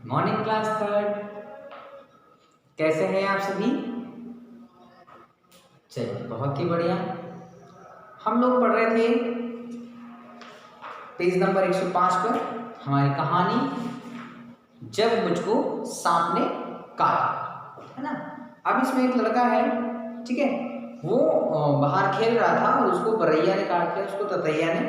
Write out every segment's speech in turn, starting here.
Morning class third. कैसे हैं आप सभी? चलिए बहुत ही बढ़िया। हम लोग पढ़ रहे थे पेज नंबर 105 पर हमारी कहानी जब मुझको सांप ने काटा, है ना। अब इसमें एक लड़का है, ठीक है, वो बाहर खेल रहा था और उसको बरैया ने काट लिया, उसको ततैया ने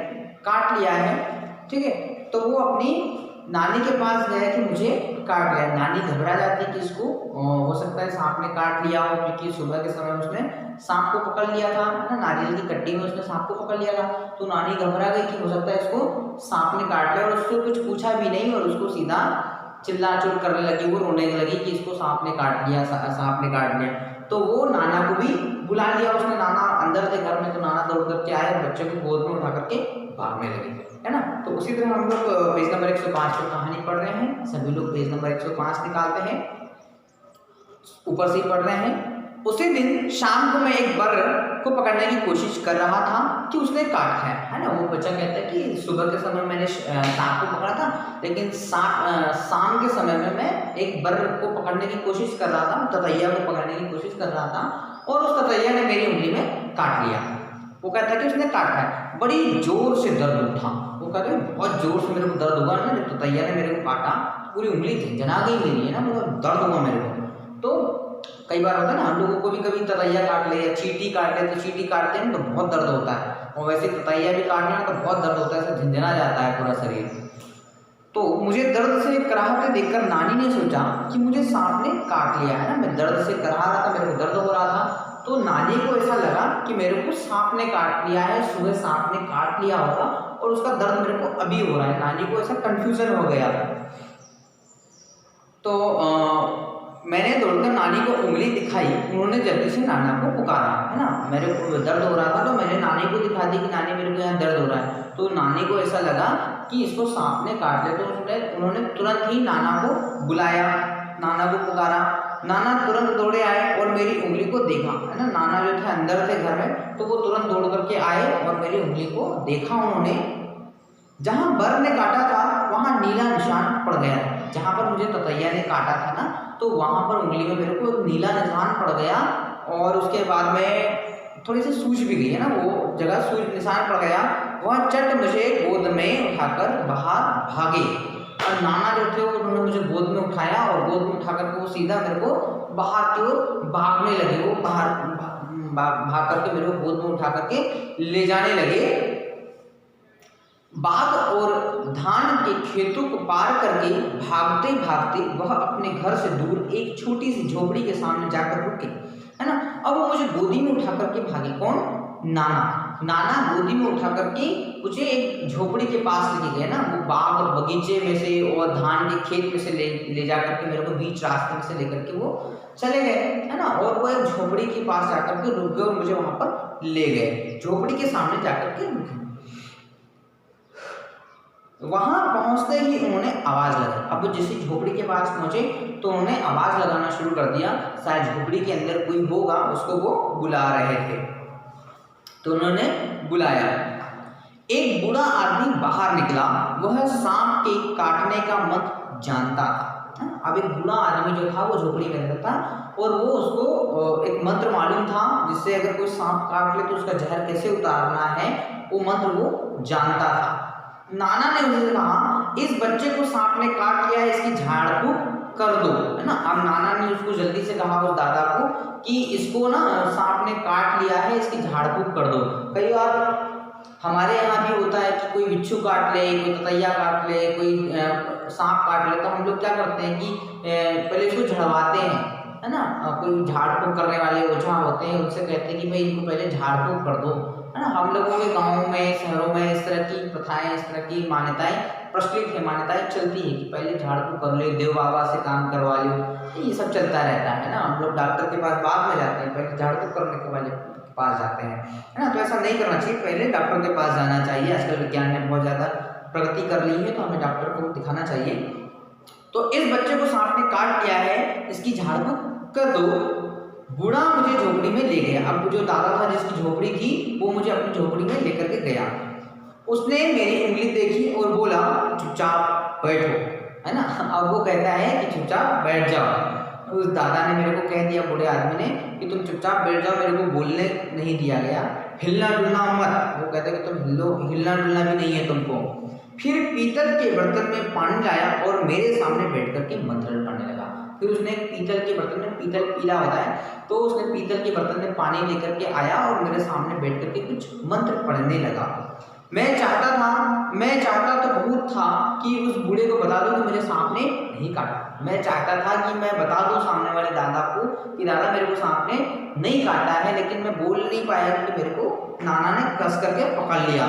काट लिया है, ठीक है। तो वो अपनी नानी के पास गया कि मुझे काट लिया। नानी घबरा जाती है कि इसको हो सकता है सांप ने काट लिया हो, क्योंकि सुबह के समय उसने सांप को पकड़ लिया था ना, नारियल की कट्टी में उसने सांप को पकड़ लिया था। तो नानी घबरा गई कि हो सकता है इसको सांप ने काट लिया, और उससे कुछ पूछा भी नहीं और उसको सीधा चिल्ला चोट करने लगी, वो रोने लगी कि इसको सांप ने काट लिया, सांप ने काट लिया। तो वो नाना को भी बुला लिया उसने। नाना अंदर थे घर में, तो नाना दौड़ करके आए और बच्चे को गोद में उठा करके भागने लगे, है ना। तो उसी तरह हम लोग पेज नंबर 105 पर कहानी पढ़ रहे हैं। सभी लोग पेज नंबर 105 निकालते हैं, ऊपर से ही पढ़ रहे हैं। उसी दिन शाम को मैं एक बर को पकड़ने की कोशिश कर रहा था कि उसने काट खाया, है ना। वो बच्चा कहता है कि सुबह के समय मैंने सांप को पकड़ा था, लेकिन शाम के समय में मैं एक बर को पकड़ने की कोशिश कर रहा था, ततैया को पकड़ने की कोशिश कर रहा था, और उस ततैया ने मेरी उंगली में काट लिया। वो कहता है कि उसने काटा है, बड़ी जोर से दर्द उठा। वो कहते हैं बहुत जोर से मेरे को दर्द हुआ ना, जब ततैया ने मेरे को काटा, पूरी उंगली झंझना गई मेरी, है ना, मतलब दर्द हुआ मेरे को। तो कई बार होता है ना, हम लोगों को भी कभी ततैया काट ले या चींटी काट ले, तो चींटी काटते हैं तो बहुत दर्द होता है, और वैसे ततैया भी काटना तो बहुत दर्द होता है, झंझना जाता है पूरा शरीर। तो मुझे दर्द से कराहते देखकर नानी ने सोचा कि मुझे सांप ने काट लिया, है ना। मैं दर्द से कराह रहा था, मेरे को दर्द हो रहा था, तो नानी को ऐसा लगा कि मेरे को सांप ने काट लिया है, सुबह सांप ने काट लिया होगा और उसका दर्द मेरे को अभी हो रहा है। नानी को ऐसा कंफ्यूजन हो गया। तो मैंने दौड़कर नानी को उंगली दिखाई। उन्होंने जल्दी से नाना को पुकारा, है ना। मेरे को दर्द हो रहा था तो मैंने नानी को दिखा दी कि नानी मेरे को यहाँ दर्द हो रहा है। तो नानी को ऐसा लगा कि इसको सांप ने काट लिया, तो उन्होंने तुरंत ही नाना को बुलाया, नाना को पुकारा। नाना तुरंत दौड़े आए और मेरी उंगली को देखा, है ना। नाना जो थे अंदर थे घर में, तो वो तुरंत दौड़ करके आए और मेरी उंगली को देखा उन्होंने। जहां बर ने काटा था वहां नीला निशान पड़ गया। जहां पर मुझे ततैया ने काटा था ना, तो वहां पर उंगली में मेरे को एक नीला निशान पड़ गया, और उसके बाद में थोड़ी सी सूज भी गई, है ना, वो जगह सूज निशान पड़ गया। वह चट मुझे गोद में उठाकर बाहर भागे, और नाना जो थे उन्होंने मुझे गोद में उठाया, और गोद में उठा करके वो सीधा मेरे को बाहर की ओर भागने लगे। वो बाहर भाग करके मेरे को गोद में उठा करके ले जाने लगे। बाग और धान के खेतों को पार करके भागते भागते वह अपने घर से दूर एक छोटी सी झोपड़ी के सामने जाकर रुके, है ना। अब वो मुझे गोदी में उठा करके भागे। कौन? नाना। नाना गोदी में उठा करके मुझे एक झोपड़ी के पास लेके गए ना, वो बाग और बगीचे में से और धान के खेत में से ले जा करके मेरे को बीच रास्ते में से लेकर के वो चले गए, है ना। और वो एक झोपड़ी के पास जाकर के रुक गए और मुझे वहां पर ले गए, झोपड़ी के सामने जाकर के रुके। वहां पहुंचते ही उन्होंने आवाज लगाई। अब वो जिस झोपड़ी के पास पहुंचे तो उन्होंने आवाज लगाना शुरू कर दिया, शायद झोपड़ी के अंदर कोई होगा, उसको वो बुला रहे थे। तो उन्होंने बुलाया। एक बूढ़ा आदमी बाहर निकला, वह सांप के काटने का मंत्र जानता था। अब एक बूढ़ा आदमी जो था वो झोपड़ी में रहता था, और वो उसको एक मंत्र मालूम था, जिससे अगर कोई सांप काट ले तो उसका जहर कैसे उतारना है, वो मंत्र वो जानता था। नाना ने उसे कहा, इस बच्चे को सांप ने काट लिया है, इसकी झाड़ फूक कर दो, है ना। अब नाना ने उसको जल्दी से कहा उस दादा को कि इसको ना सांप ने काट लिया है, इसकी झाड़ फूक कर दो। कई बार हमारे यहाँ भी होता है कि कोई बिच्छू काट ले, कोई ततैया काट ले, कोई सांप काट ले, तो हम लोग क्या करते हैं कि पहले इसको झड़वाते हैं, है ना। कोई झाड़ फूक करने वाले ओझा होते हैं, उनसे कहते हैं कि भाई इनको पहले झाड़ फूक कर दो, है ना। हम लोगों के गाँव में, शहरों में इस तरह की प्रथाएं, इस तरह की मान्यताएं प्रचलित है, मान्यताएं चलती है कि पहले झाड़ फूक कर लो, देव बाबा से काम करवा लो, ये सब चलता रहता है ना। हम लोग डॉक्टर के पास बाद में जाते हैं, पहले झाड़ फूक करने के वाले पास जाते हैं, है ना। तो ऐसा नहीं करना चाहिए, पहले डॉक्टर के पास जाना चाहिए। आजकल विज्ञान ने बहुत ज़्यादा प्रगति कर ली है, तो हमें डॉक्टर को दिखाना चाहिए। तो इस बच्चे को सांप ने काट लिया है, इसकी झाड़ फूक कर दो। बूढ़ा मुझे झोपड़ी में ले गया। अब जो दादा था जिसकी झोपड़ी थी, वो मुझे अपनी झोपड़ी में लेकर के गया। उसने मेरी उंगली देखी और बोला, चुपचाप बैठो। है ना। अब वो कहता है कि चुपचाप बैठ जाओ। उस दादा ने मेरे को कह दिया, बूढ़े आदमी ने, कि तुम चुपचाप बैठ जाओ, मेरे को बोलने नहीं दिया गया, हिलना डुलना मत। वो कहता है कि तुम हिलना डुलना भी नहीं है तुमको। फिर पीतल के बर्तन में पानी लाया और मेरे सामने बैठ करके मंत्र पढ़ने लगा। फिर उसने पीतल के बर्तन में, पीतल पीला होता है, तो उसने पीतल के बर्तन में पानी लेकर के आया और मेरे सामने बैठ करके कुछ मंत्र पढ़ने लगा। मैं चाहता तो बहुत था कि उस बूढ़े को बता दूं कि मुझे सांप ने नहीं काटा। मैं चाहता था कि मैं बता दूं सामने वाले दादा को कि दादा मेरे को सांप ने नहीं काटा है, लेकिन मैं बोल नहीं पाया क्योंकि मेरे को नाना ने कस करके पकड़ लिया।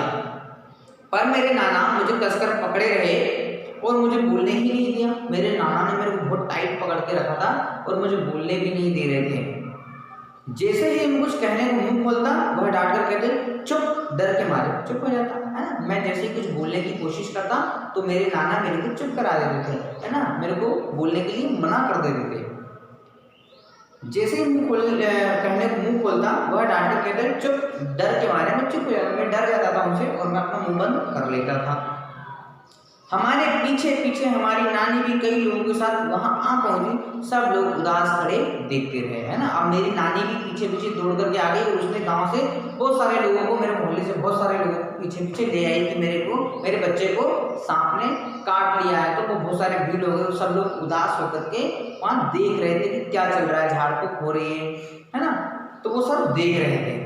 पर मेरे नाना मुझे कसकर पकड़े रहे और मुझे बोलने ही नहीं दिया। मेरे नाना ने मेरे को बहुत टाइट पकड़ के रखा था और मुझे बोलने भी नहीं दे रहे थे। जैसे ही मैं कुछ कहने को मुंह खोलता, वह डांट कर कहते चुप, डर के मारे चुप हो जाता, है ना। मैं जैसे ही कुछ बोलने की कोशिश करता तो मेरे नाना मेरे को चुप करा देते थे, है ना, मेरे को बोलने के लिए मना कर देते थे। जैसे ही कहने को मुंह खोलता, वह डांट कर कहते चुप, डर के मारे मैं चुप हो जाता, मैं डर जाता था उनसे और मैं अपना मुंह बंद कर लेता था। हमारे पीछे पीछे हमारी नानी भी कई लोगों के साथ वहां आ पहुंची। सब लोग उदास खड़े देखते रहे, है ना। अब मेरी नानी भी पीछे पीछे दौड़ करके आ गई और उसने गांव से बहुत सारे लोगों को, मेरे मोहल्ले से बहुत सारे लोगों को पीछे पीछे ले आई कि मेरे बच्चे को सांप ने काट लिया है। तो वो बहुत सारे भीड़ हो गए, सब लोग उदास होकर के वहां देख रहे थे कि क्या चल रहा है, झाड़ फूक हो रही है ना। तो वो सब देख रहे थे।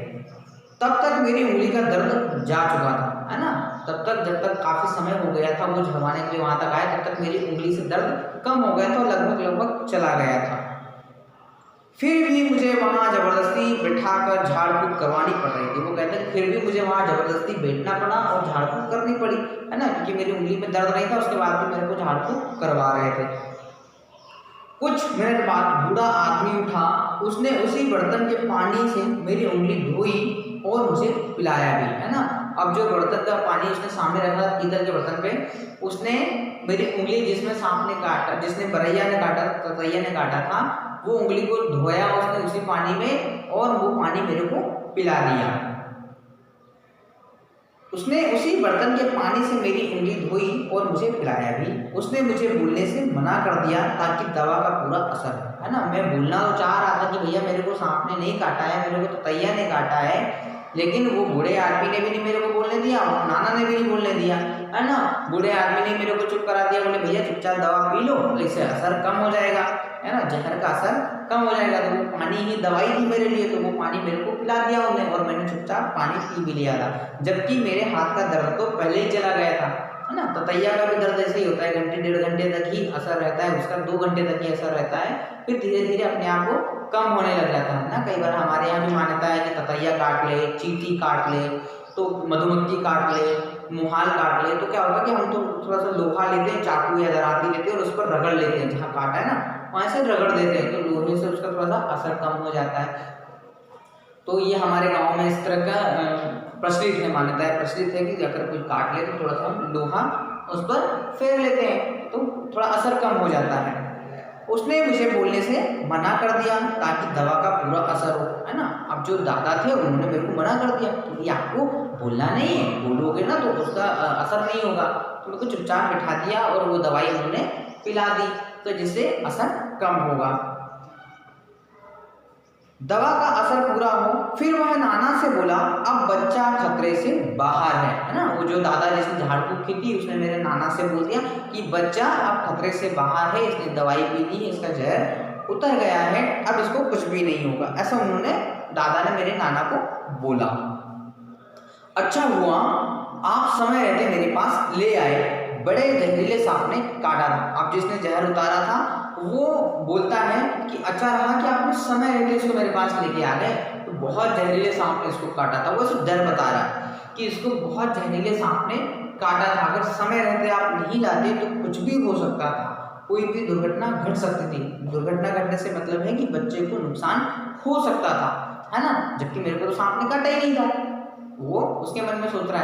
तब तक मेरी उंगली का दर्द जा चुका था, है ना। तब तक जब तक काफी समय हो गया था वो झड़वाने के लिए वहां तक आया, तब तक मेरी उंगली से दर्द कम हो गया था, लगभग चला गया था। फिर भी मुझे वहां जबरदस्ती बिठाकर झाड़ फूक करवानी पड़ रही थी। वो कहते हैं फिर भी मुझे वहां जबरदस्ती बैठना पड़ा और झाड़ फूक करनी पड़ी, है ना, क्योंकि मेरी उंगली में दर्द नहीं था। उसके बाद भी मेरे को झाड़ फूक करवा रहे थे। कुछ मिनट बाद बूढ़ा आदमी उठा, उसने उसी बर्तन के पानी से मेरी उंगली धोई और मुझे पिलाया भी, है ना। अब जो बर्तन का पानी उसने सामने रखा था पीतल के बर्तन पे, उसने मेरी उंगली जिसमें सांप ने काटा, जिसने बरैया ने काटा, ततैया ने काटा था, वो उंगली को धोया उसने उसी पानी में और वो पानी मेरे को पिला दिया। उसने उसी बर्तन के पानी से मेरी उंगली धोई और मुझे पिलाया भी। उसने मुझे बोलने से मना कर दिया ताकि दवा का पूरा असर है ना। मैं बोलना तो चाह रहा था कि भैया मेरे को सांप ने नहीं काटा है, मेरे को तो ततैया ने काटा है, लेकिन वो बूढ़े आदमी ने भी नहीं मेरे को बोलने दिया और नाना ने भी नहीं बोलने दिया, है ना। बूढ़े आदमी ने मेरे को चुप करा दिया, बोले भैया चुपचाप दवा पी लो, इससे असर कम हो जाएगा, है ना, जहर का असर कम हो जाएगा। तो वो पानी ही दवाई थी मेरे लिए, तो वो पानी मेरे को पिला दिया उन्हें और मैंने चुपचाप पानी पी भी लिया था। जबकि मेरे हाथ का दर्द तो पहले ही चला गया था, है ना। ततैया का भी दर्द ऐसे ही होता है, घंटे डेढ़ घंटे तक ही असर रहता है उसका, 2 घंटे तक ही असर रहता है, फिर धीरे धीरे अपने आप को कम होने लग जाता है ना। कई बार हमारे यहाँ भी मान्यता है कि ततैया काट ले, चींटी काट ले, तो मधुमक्खी काट ले, मुहाल काट ले, तो क्या होता है कि हम तो थोड़ा सा लोहा लेते हैं, चाकू या दराती लेते हैं और उस पर रगड़ लेते हैं, जहाँ काटा है ना वहाँ से रगड़ देते हैं, तो लोहे से उसका थोड़ा सा असर कम हो जाता है। तो ये हमारे गांव में इस तरह का प्रचलित है, मान्यता है, प्रचलित है कि अगर कोई काट ले तो थोड़ा सा हम लोहा उस पर फेर लेते हैं तो थोड़ा असर कम हो जाता है। उसने मुझे बोलने से मना कर दिया ताकि दवा का पूरा असर हो, है ना। अब जो दादा थे उन्होंने मेरे को मना कर दिया कि ये आपको बोलना नहीं है, बोलोगे ना तो उसका असर नहीं होगा। तो मेरे को चुपचाप बिठा दिया और वो दवाई उन्होंने पिला दी, तो जिससे असर कम होगा, दवा का असर पूरा हो। फिर वह नाना से बोला अब बच्चा खतरे से बाहर है ना। वो जो दादा जिसने झाड़ फूक की थी उसने मेरे नाना से बोल दिया कि बच्चा अब खतरे से बाहर है, इसने दवाई पी ली है, इसका जहर उतर गया है, अब इसको कुछ भी नहीं होगा, ऐसा उन्होंने, दादा ने मेरे नाना को बोला। अच्छा हुआ आप समय रहते मेरे पास ले आए, बड़े जहरीले सांप ने काटा था। अब जिसने जहर उतारा था वो बोलता है कि अच्छा रहा कि आपने समय रहते इसको मेरे पास लेके आ गए, तो बहुत जहरीले सांप ने इसको काटा था। वो ऐसे डर बता रहा है कि इसको बहुत जहरीले सांप ने काटा था, अगर समय रहते आप नहीं लाते तो कुछ भी हो सकता था, कोई भी दुर्घटना घट सकती थी। दुर्घटना घटने से मतलब है कि बच्चे को नुकसान हो सकता था, है ना, जबकि मेरे को तो सांप ने काटा ही नहीं था, वो उसके मन में सोच रहा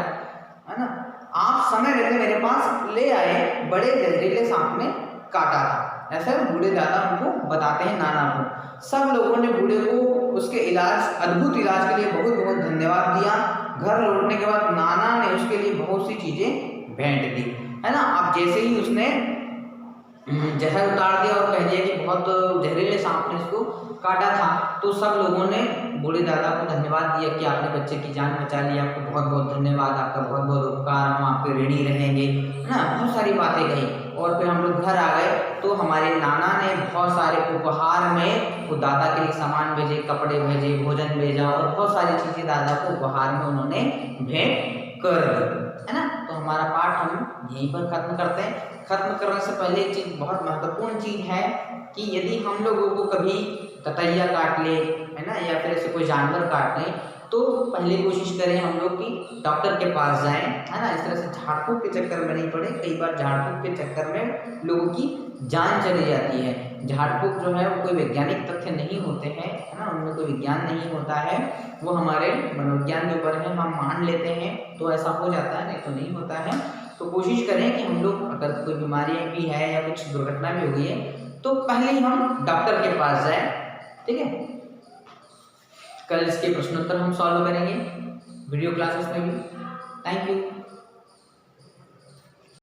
है ना। आप समय रहते मेरे पास ले आए, बड़े जहरीले सांप ने काटा था, ऐसा बूढ़े दादा उनको बताते हैं नाना को। सब लोगों ने बूढ़े को उसके इलाज, अद्भुत इलाज के लिए बहुत बहुत धन्यवाद दिया। घर लौटने के बाद नाना ने उसके लिए बहुत सी चीजें भेंट दी, है ना। अब जैसे ही उसने जहर उतार दिया और कह दिया कि बहुत जहरीले सांप ने इसको काटा था। तो सब लोगों ने बूढ़े दादा को धन्यवाद दिया कि आपने बच्चे की जान बचा ली, आपको बहुत बहुत धन्यवाद, आपका बहुत बहुत उपकार, हम आपके ऋणी रहेंगे, है ना। बहुत सारी बातें कही और फिर हम लोग घर आ गए तो हमारे नाना ने बहुत सारे उपहार में वो दादा के लिए सामान भेजे, कपड़े भेजे, भोजन भेजा और बहुत सारी चीज़ें दादा को उपहार में उन्होंने भेंट कर दी, है ना। तो हमारा पाठ हम यहीं पर खत्म करते हैं। खत्म करने से पहले एक चीज़, बहुत महत्वपूर्ण चीज़ है कि यदि हम लोगों को कभी ततैया काट ले, है ना, या फिर ऐसे कोई जानवर काट ले, तो पहले कोशिश करें हम लोग कि डॉक्टर के पास जाएं, है ना। इस तरह से झाड़ फूक के चक्कर में नहीं पड़े। कई बार झाड़ फूक के चक्कर में लोगों की जान चली जाती है। झाड़ फूक जो है वो कोई वैज्ञानिक तथ्य नहीं होते हैं, है ना, उनमें कोई विज्ञान नहीं होता है, वो हमारे मनोविज्ञान के ऊपर है, हम मान लेते हैं तो ऐसा हो जाता है, नहीं तो नहीं होता है। तो कोशिश करें कि हम लोग, अगर कोई बीमारी भी है या कुछ दुर्घटना भी हो गई है, तो पहले ही हम डॉक्टर के पास जाएं, ठीक है। कल इसके प्रश्नोत्तर हम सॉल्व करेंगे वीडियो क्लासेस में भी। Thank you.